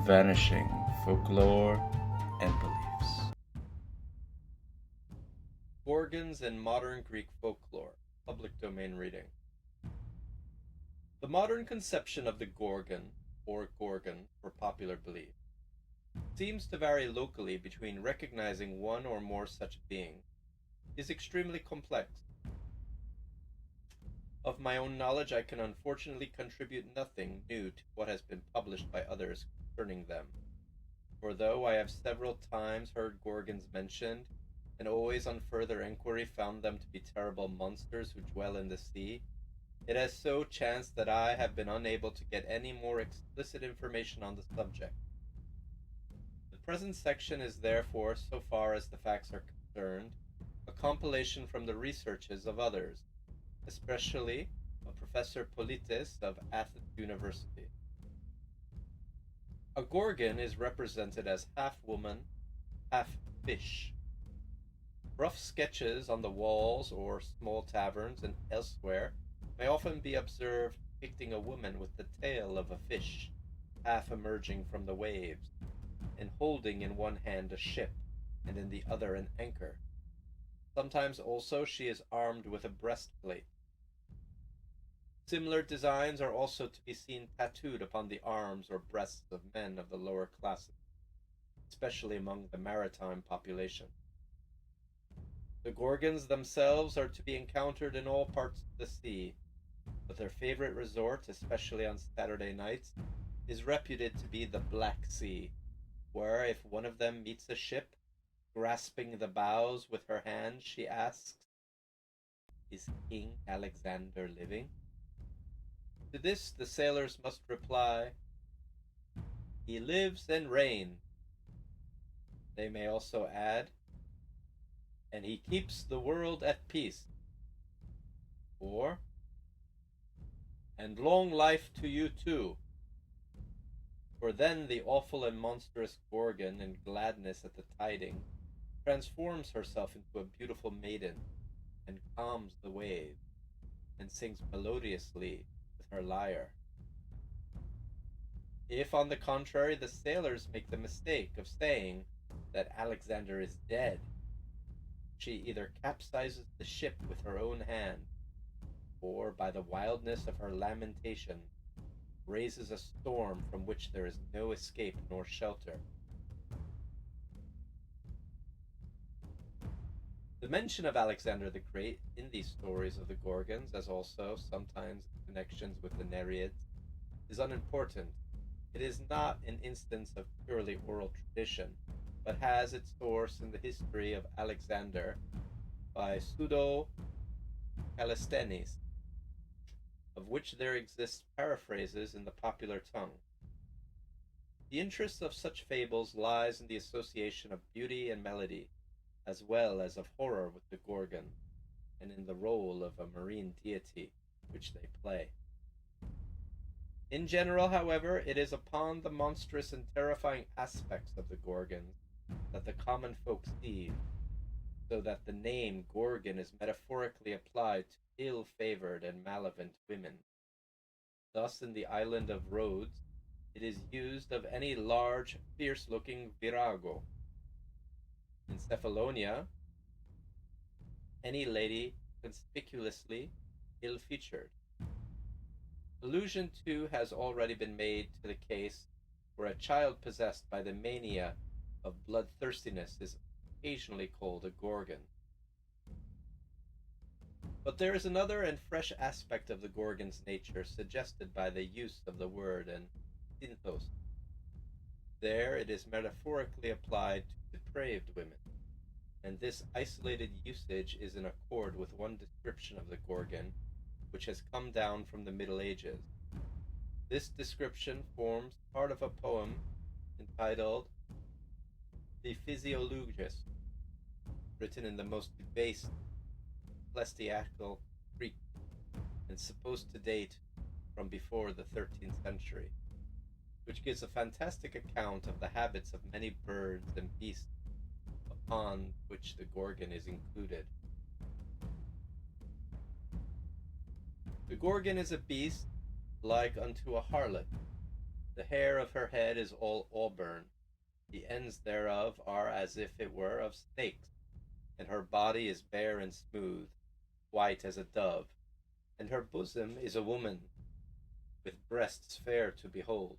vanishing folklore and beliefs. Gorgons in Modern Greek Folklore, public domain reading. The modern conception of the Gorgon, or Gorgon for popular belief, seems to vary locally between recognizing one or more such beings. It is extremely complex. Of my own knowledge, I can unfortunately contribute nothing new to what has been published by others concerning them. For though I have several times heard Gorgons mentioned, and always on further inquiry found them to be terrible monsters who dwell in the sea, it has so chanced that I have been unable to get any more explicit information on the subject. The present section is therefore, so far as the facts are concerned, a compilation from the researches of others, especially of Professor Politis of Athens University. A Gorgon is represented as half woman, half fish. Rough sketches on the walls or small taverns and elsewhere may often be observed depicting a woman with the tail of a fish, half emerging from the waves, and holding in one hand a ship, and in the other an anchor. Sometimes also she is armed with a breastplate. Similar designs are also to be seen tattooed upon the arms or breasts of men of the lower classes, especially among the maritime population. The Gorgons themselves are to be encountered in all parts of the sea, but their favorite resort, especially on Saturday nights, is reputed to be the Black Sea, where if one of them meets a ship, grasping the bows with her hand, she asks, "Is King Alexander living?" To this the sailors must reply, "He lives and reigns." They may also add, "And he keeps the world at peace," or, "And long life to you too." For then the awful and monstrous Gorgon, in gladness at the tidings, transforms herself into a beautiful maiden, and calms the waves, and sings melodiously with her lyre. If, on the contrary, the sailors make the mistake of saying that Alexander is dead, she either capsizes the ship with her own hand, or, by the wildness of her lamentation, raises a storm from which there is no escape nor shelter. The mention of Alexander the Great in these stories of the Gorgons, as also sometimes connections with the Nereids, is unimportant. It is not an instance of purely oral tradition, but has its source in the history of Alexander by Pseudo Callisthenes, of which there exist paraphrases in the popular tongue. The interest of such fables lies in the association of beauty and melody, as well as of horror with the Gorgon, and in the role of a marine deity which they play. In general, however, it is upon the monstrous and terrifying aspects of the Gorgons that the common folk seize, so that the name Gorgon is metaphorically applied to ill-favored and malevolent women. Thus, in the island of Rhodes, it is used of any large, fierce-looking virago. In Cephalonia, any lady conspicuously ill-featured. Allusion, too, has already been made to the case where a child possessed by the mania of bloodthirstiness is occasionally called a Gorgon. But there is another and fresh aspect of the Gorgon's nature suggested by the use of the word in synthos. There it is metaphorically applied to depraved women, and this isolated usage is in accord with one description of the Gorgon which has come down from the Middle Ages. This description forms part of a poem entitled The Physiologus, written in the most debased ecclesiastical Greek, and supposed to date from before the 13th century, which gives a fantastic account of the habits of many birds and beasts upon which the Gorgon is included. The Gorgon is a beast like unto a harlot, The hair of her head is all auburn, the ends thereof are as if it were of snakes, and her body is bare and smooth, white as a dove, and her bosom is a woman, with breasts fair to behold.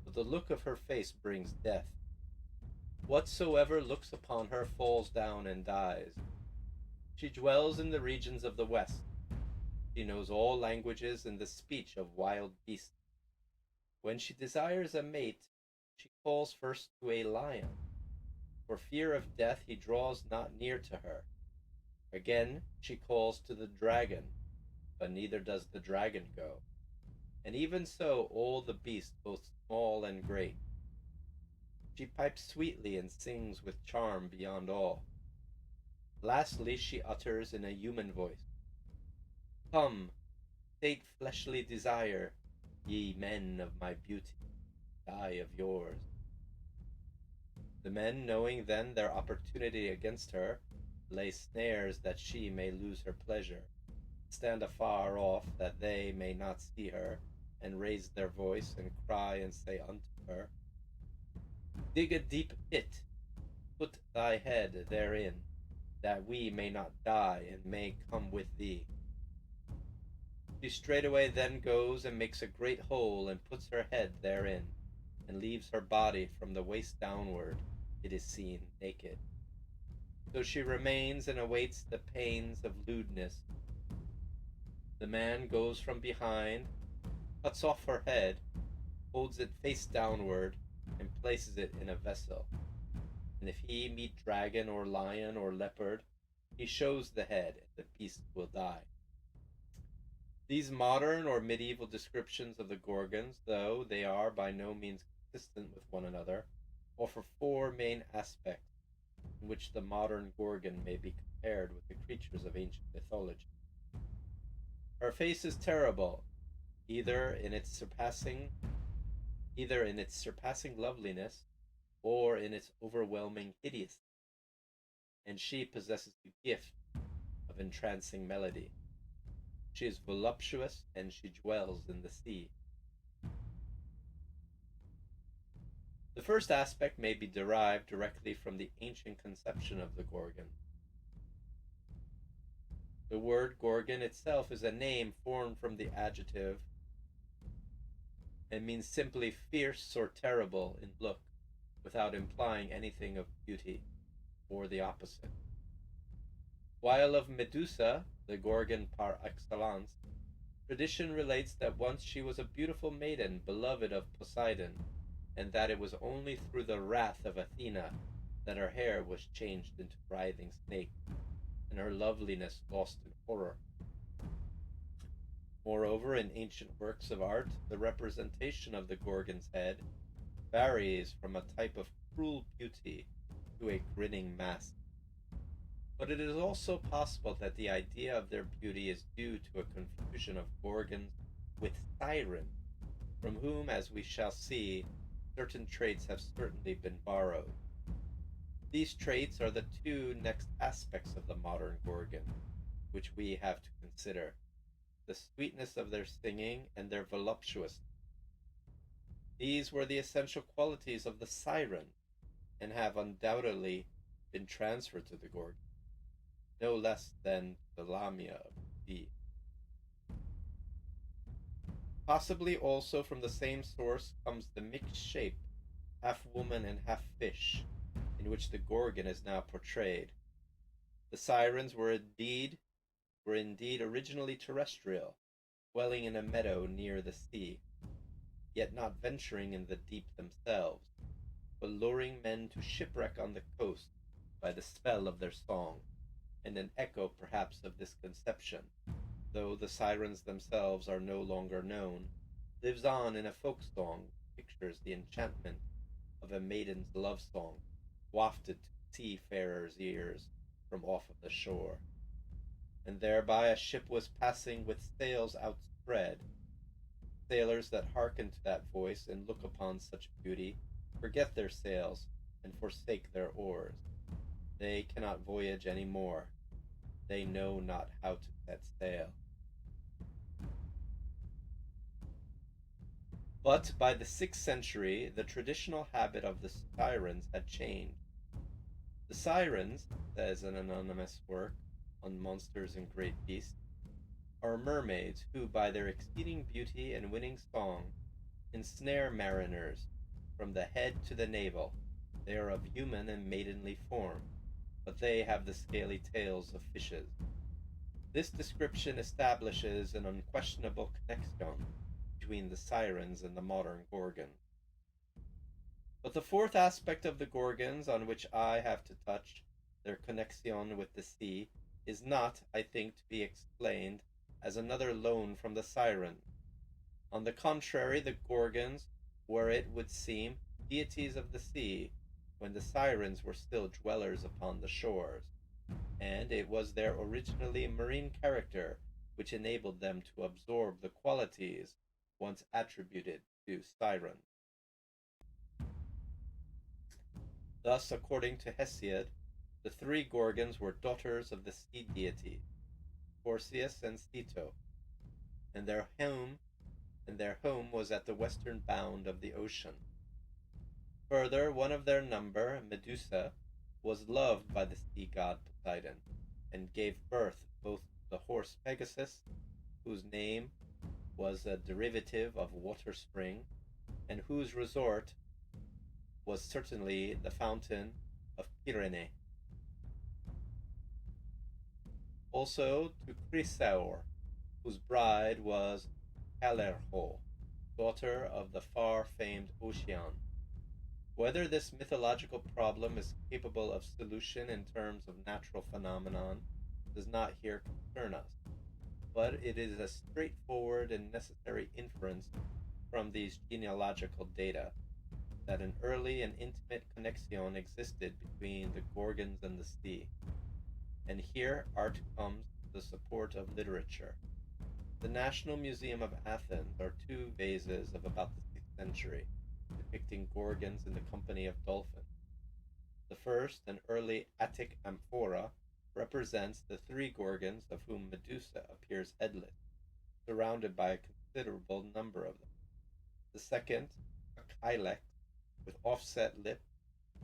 But the look of her face brings death. Whatsoever looks upon her falls down and dies. She dwells in the regions of the west. She knows all languages and the speech of wild beasts. When she desires a mate, she calls first to a lion. For fear of death he draws not near to her. Again she calls to the dragon, but neither does the dragon go. And even so all the beasts, both small and great. She pipes sweetly and sings with charm beyond all. Lastly she utters in a human voice, "Come, sate fleshly desire, ye men of my beauty, die of yours." The men, knowing then their opportunity against her, lay snares that she may lose her pleasure, stand afar off that they may not see her, and raise their voice and cry and say unto her, "Dig a deep pit, put thy head therein, that we may not die and may come with thee." She straightway then goes and makes a great hole and puts her head therein, and leaves her body from the waist downward, it is seen, naked. So she remains and awaits the pains of lewdness. The man goes from behind, cuts off her head, holds it face downward, and places it in a vessel. And if he meet dragon or lion or leopard, he shows the head, and the beast will die. These modern or medieval descriptions of the Gorgons, though they are by no means consistent with one another, offer four main aspects in which the modern Gorgon may be compared with the creatures of ancient mythology. Her face is terrible, either in its surpassing loveliness or in its overwhelming hideousness, and she possesses the gift of entrancing melody. She is voluptuous, and she dwells in the sea. The first aspect may be derived directly from the ancient conception of the Gorgon. The word Gorgon itself is a name formed from the adjective and means simply fierce or terrible in look, without implying anything of beauty, or the opposite. While of Medusa, the Gorgon par excellence, tradition relates that once she was a beautiful maiden, beloved of Poseidon, and that it was only through the wrath of Athena that her hair was changed into writhing snakes, and her loveliness lost in horror. Moreover, in ancient works of art, the representation of the Gorgon's head varies from a type of cruel beauty to a grinning mask. But it is also possible that the idea of their beauty is due to a confusion of Gorgons with sirens, from whom, as we shall see, certain traits have certainly been borrowed. These traits are the two next aspects of the modern Gorgon, which we have to consider: the sweetness of their singing and their voluptuousness. These were the essential qualities of the siren, and have undoubtedly been transferred to the Gorgon, no less than the Lamia of the. Possibly also from the same source comes the mixed shape, half woman and half fish, in which the Gorgon is now portrayed. The sirens were indeed originally terrestrial, dwelling in a meadow near the sea, yet not venturing in the deep themselves, but luring men to shipwreck on the coast by the spell of their song, and an echo perhaps of this conception, though the sirens themselves are no longer known, lives on in a folk song which pictures the enchantment of a maiden's love song wafted to seafarers' ears from off of the shore. And thereby a ship was passing with sails outspread. Sailors that hearken to that voice and look upon such beauty forget their sails and forsake their oars. They cannot voyage any more. They know not how to set sail. But by the 6th century, the traditional habit of the sirens had changed. The sirens, says an anonymous work on monsters and great beasts, are mermaids who, by their exceeding beauty and winning song, ensnare mariners from the head to the navel. They are of human and maidenly form, but they have the scaly tails of fishes. This description establishes an unquestionable connection between the sirens and the modern Gorgons. But the fourth aspect of the Gorgons on which I have to touch, their connexion with the sea, is not, I think, to be explained as another loan from the sirens. On the contrary, the Gorgons were, it would seem, deities of the sea when the sirens were still dwellers upon the shores, and it was their originally marine character which enabled them to absorb the qualities once attributed to sirens. Thus, according to Hesiod, the 3 Gorgons were daughters of the sea deities, Phorcys and Sito, and their home was at the western bound of the ocean. Further, one of their number, Medusae, was loved by the sea god Poseidon, and gave birth both to the horse Pegasus, whose name was a derivative of water spring, and whose resort was certainly the fountain of FEARANN. Also to Cuirtear, whose bride was caillte, daughter of the far-famed Ocean. Whether this mythological problem is capable of solution in terms of natural phenomenon does not here concern us, but it is a straightforward and necessary inference from these genealogical data that an early and intimate connexion existed between the Gorgons and the sea. And here art comes to the support of literature. The National Museum of Athens are 2 vases of about the 6th century, depicting Gorgons in the company of dolphins. The first, an early Attic amphora, represents the 3 Gorgons of whom Medusa appears headless, surrounded by a considerable number of them. The second, a caillte, with offset lip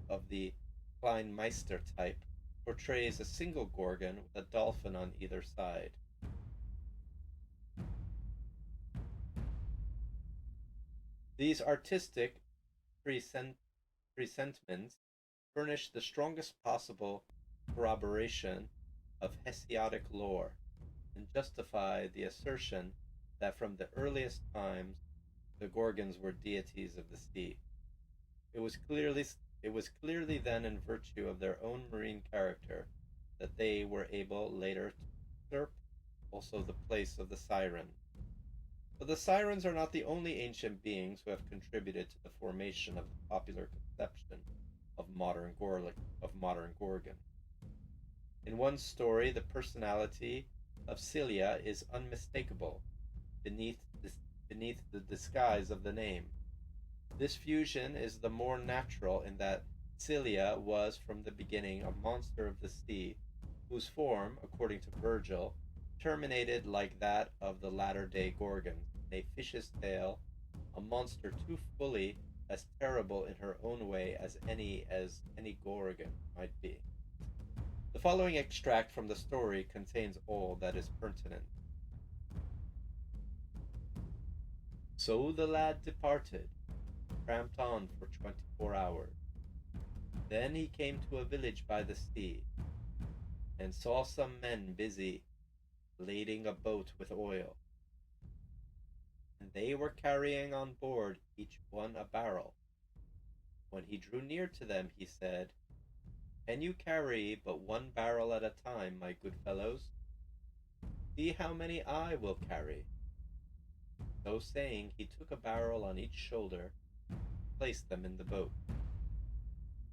of the Kleinmeister type, portrays a single Gorgon with a dolphin on either side. These artistic presentments furnish the strongest possible corroboration of Hesiodic lore, and justify the assertion that from the earliest times the Gorgons were deities of the sea. It was clearly then in virtue of their own marine character that they were able later to usurp also the place of the sirens. But the sirens are not the only ancient beings who have contributed to the formation of the popular conception of modern Gorgon. In one story, the personality of Scylla is unmistakable beneath the disguise of the name. This fusion is the more natural in that Scylla was from the beginning a monster of the sea, whose form, according to Virgil, terminated like that of the latter-day Gorgons, in a fish's tail, a monster too fully as terrible in her own way as any Gorgon might be. The following extract from the story contains all that is pertinent. So the lad departed, tramped on for 24 hours. Then he came to a village by the sea, and saw some men busy lading a boat with oil. And they were carrying on board each one a barrel. When he drew near to them, he said, "Can you carry but 1 barrel at a time, my good fellows? See how many I will carry." So saying, he took a barrel on each shoulder, and placed them in the boat.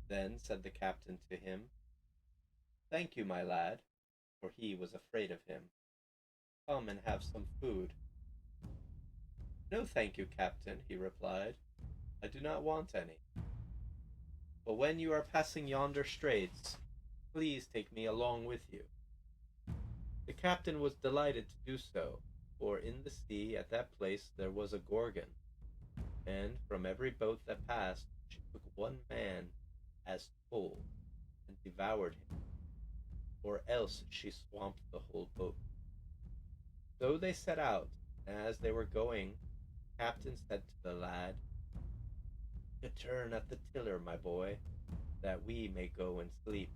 Then said the captain to him, "Thank you, my lad," for he was afraid of him. "Come and have some food." "No, thank you, captain," he replied. "I do not want any. But when you are passing yonder straits, please take me along with you." The captain was delighted to do so, for in the sea at that place there was a Gorgon. and from every boat that passed she took one man as toll and devoured him, or else she swamped the whole boat. So they set out, and as they were going, the captain said to the lad, "A turn at the tiller, my boy, that we may go and sleep,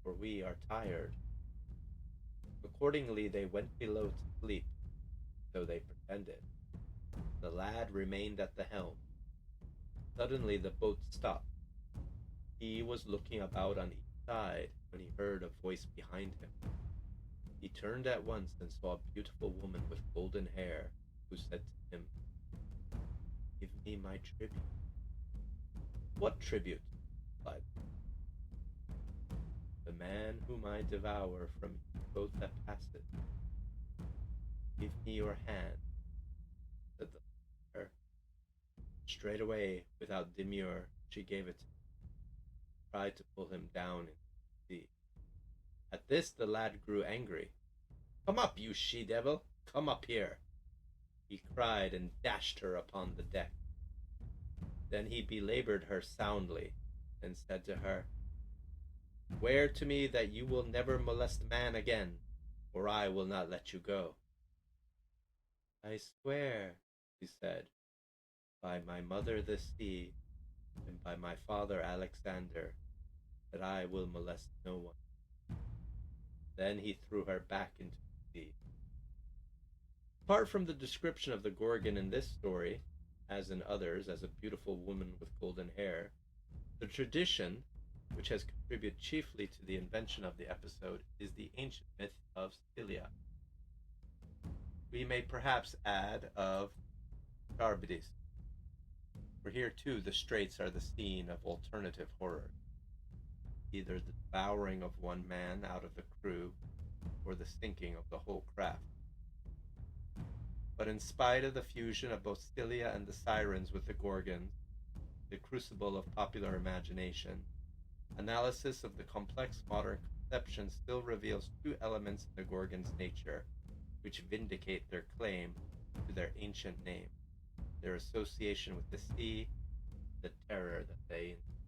for we are tired." Accordingly they went below to sleep, so they pretended. The lad remained at the helm. Suddenly the boat stopped. He was looking about on each side when he heard a voice behind him. He turned at once and saw a beautiful woman with golden hair, who said to him, "Give me my tribute." "What tribute?" replied the man whom I devour from each boat that passeth. "Give me your hand," said the latter. Straightway, without demur, she gave it to him, tried to pull him down into the sea. At this the lad grew angry. "Come up, you she-devil! Come up here!" he cried, and dashed her upon the deck. Then he belaboured her soundly, and said to her, "Swear to me that you will never molest man again, or I will not let you go." "I swear," she said, "by my mother the sea, and by my father Alexander, that I will molest no one." Then he threw her back into the sea. Apart from the description of the Gorgon in this story, as in others, as a beautiful woman with golden hair, the tradition, which has contributed chiefly to the invention of the episode, is the ancient myth of Scylla. We may perhaps add of Charybdis, for here too the straits are the scene of alternative horror, either the devouring of one man out of the crew, or the sinking of the whole craft. But in spite of the fusion of both Scylla and the Sirens with the Gorgons, the crucible of popular imagination, analysis of the complex modern conception still reveals two elements in the Gorgons' nature which vindicate their claim to their ancient name: their association with the sea, the terror that they inspire.